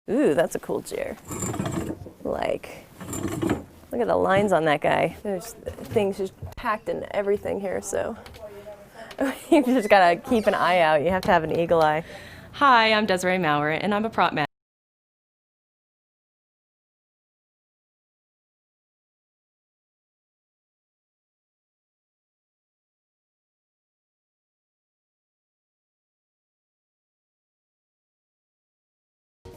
Ooh, that's a cool chair. Like, look at the lines on that guy. There's things just packed in everything here, so you've just gotta keep an eye out. You have to have an eagle eye. Hi, I'm Desiree Maurer, and I'm a prop manager.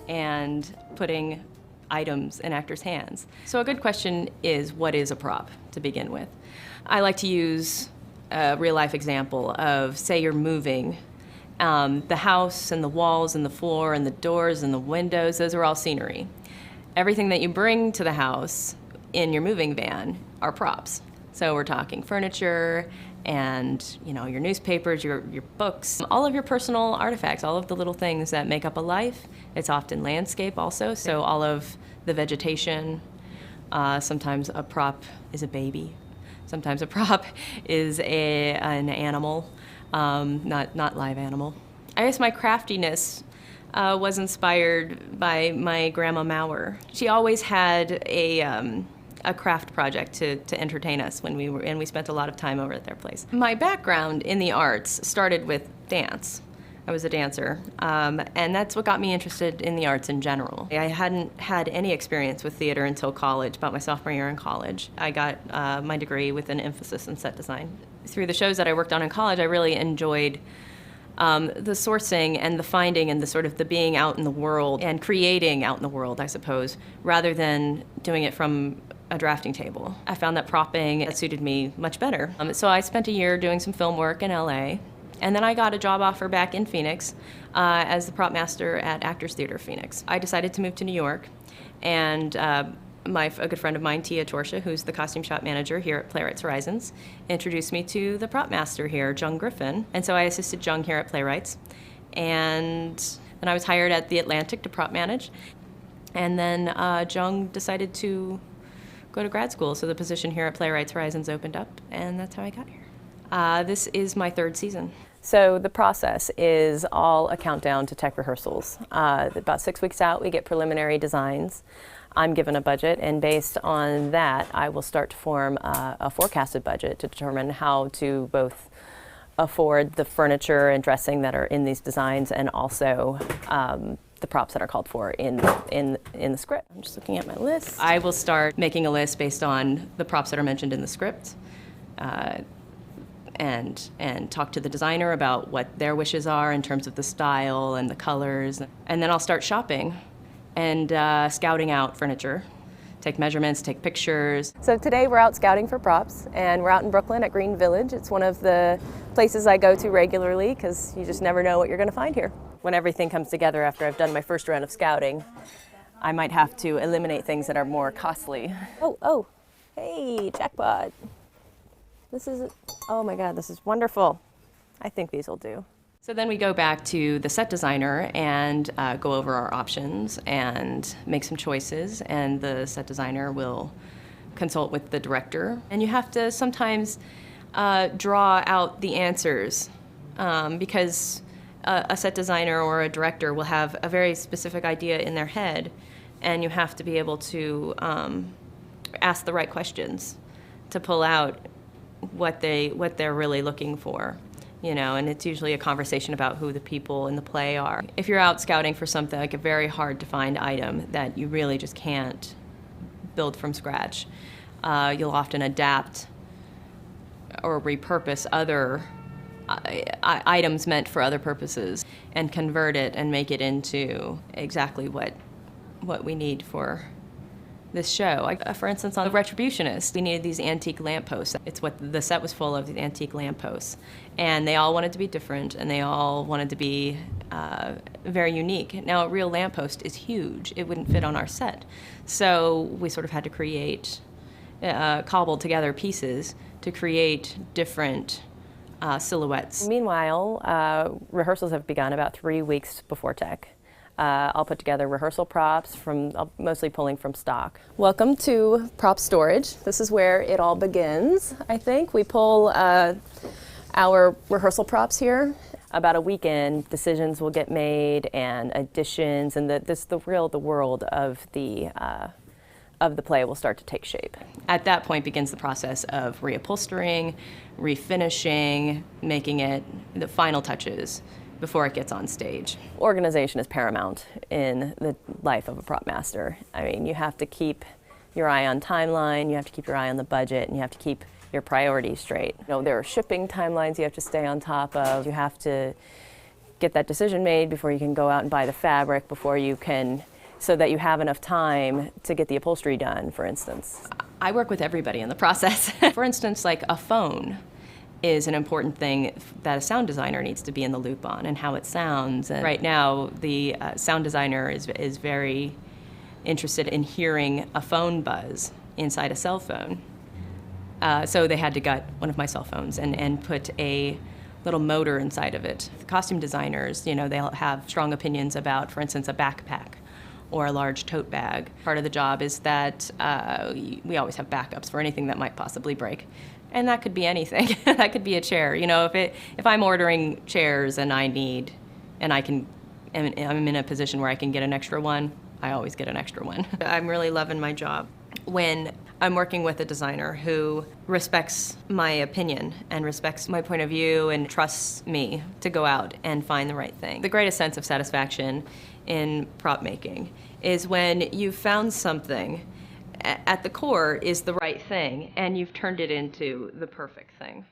And putting items in actors' hands. So a good question is, what is a prop to begin with? I like to use a real-life example of, say you're moving. The house and the walls and the floor and the doors and the windows, those are all scenery. Everything that you bring to the house in your moving van are props. So we're talking furniture and your newspapers, your books, all of your personal artifacts, all of the little things that make up a life. It's often landscape also, so all of the vegetation. Sometimes a prop is a baby. Sometimes a prop is an animal, not live animal. I guess my craftiness was inspired by my grandma Maurer. She always had a craft project to entertain us when we spent a lot of time over at their place. My background in the arts started with dance. I was a dancer, and that's what got me interested in the arts in general. I hadn't had any experience with theater until college, about my sophomore year in college. I got my degree with an emphasis in set design. Through the shows that I worked on in college, I really enjoyed the sourcing and the finding and the sort of the being out in the world and creating out in the world, I suppose, rather than doing it from a drafting table. I found that propping suited me much better. So I spent a year doing some film work in LA, and then I got a job offer back in Phoenix as the prop master at Actors Theater Phoenix. I decided to move to New York, and a good friend of mine, Tia Torsha, who's the costume shop manager here at Playwrights Horizons, introduced me to the prop master here, Jung Griffin. And so I assisted Jung here at Playwrights. And then I was hired at the Atlantic to prop manage. And then Jung decided to go to grad school, so the position here at Playwrights Horizons opened up, and that's how I got here. This is my third season. So the process is all a countdown to tech rehearsals. About 6 weeks out, we get preliminary designs. I'm given a budget, and based on that, I will start to form a forecasted budget to determine how to both afford the furniture and dressing that are in these designs, and also the props that are called for in the script. I'm just looking at my list. I will start making a list based on the props that are mentioned in the script, and talk to the designer about what their wishes are in terms of the style and the colors. And then I'll start shopping and scouting out furniture. Take measurements, take pictures. So today we're out scouting for props, and we're out in Brooklyn at Green Village. It's one of the places I go to regularly because you just never know what you're going to find here. When everything comes together after I've done my first round of scouting, I might have to eliminate things that are more costly. Oh, hey, jackpot. Oh my God, this is wonderful. I think these will do. So then we go back to the set designer and go over our options and make some choices, and the set designer will consult with the director. And you have to sometimes draw out the answers because a set designer or a director will have a very specific idea in their head, and you have to be able to ask the right questions to pull out what they're really looking for. And it's usually a conversation about who the people in the play are. If you're out scouting for something like a very hard to find item that you really just can't build from scratch, you'll often adapt or repurpose other items meant for other purposes and convert it and make it into exactly what we need for this show. For instance, on the Retributionists, we needed these antique lampposts. It's what the set was full of, these antique lampposts. And they all wanted to be different, and they all wanted to be very unique. Now, a real lamppost is huge. It wouldn't fit on our set. So we sort of had to create, cobble together pieces to create different silhouettes. Meanwhile, rehearsals have begun about 3 weeks before tech. I'll put together rehearsal props mostly pulling from stock. Welcome to prop storage. This is where it all begins, I think. We pull our rehearsal props here. about a week in, decisions will get made and additions, and the world of the play will start to take shape. At that point begins the process of reupholstering, refinishing, making it the final touches before it gets on stage. Organization is paramount in the life of a prop master. I mean, you have to keep your eye on timeline, you have to keep your eye on the budget, and you have to keep your priorities straight. You know, there are shipping timelines you have to stay on top of. You have to get that decision made before you can go out and buy the fabric, so that you have enough time to get the upholstery done, for instance. I work with everybody in the process. For instance, like a phone is an important thing that a sound designer needs to be in the loop on, and how it sounds. And right now, the sound designer is very interested in hearing a phone buzz inside a cell phone. So they had to gut one of my cell phones and put a little motor inside of it. The costume designers, they'll have strong opinions about, for instance, a backpack or a large tote bag. Part of the job is that we always have backups for anything that might possibly break. And that could be anything. That could be a chair. If I'm ordering chairs and I'm in a position where I can get an extra one, I always get an extra one. I'm really loving my job when I'm working with a designer who respects my opinion and respects my point of view and trusts me to go out and find the right thing. The greatest sense of satisfaction in prop making is when you've found something at the core is the right thing and you've turned it into the perfect thing.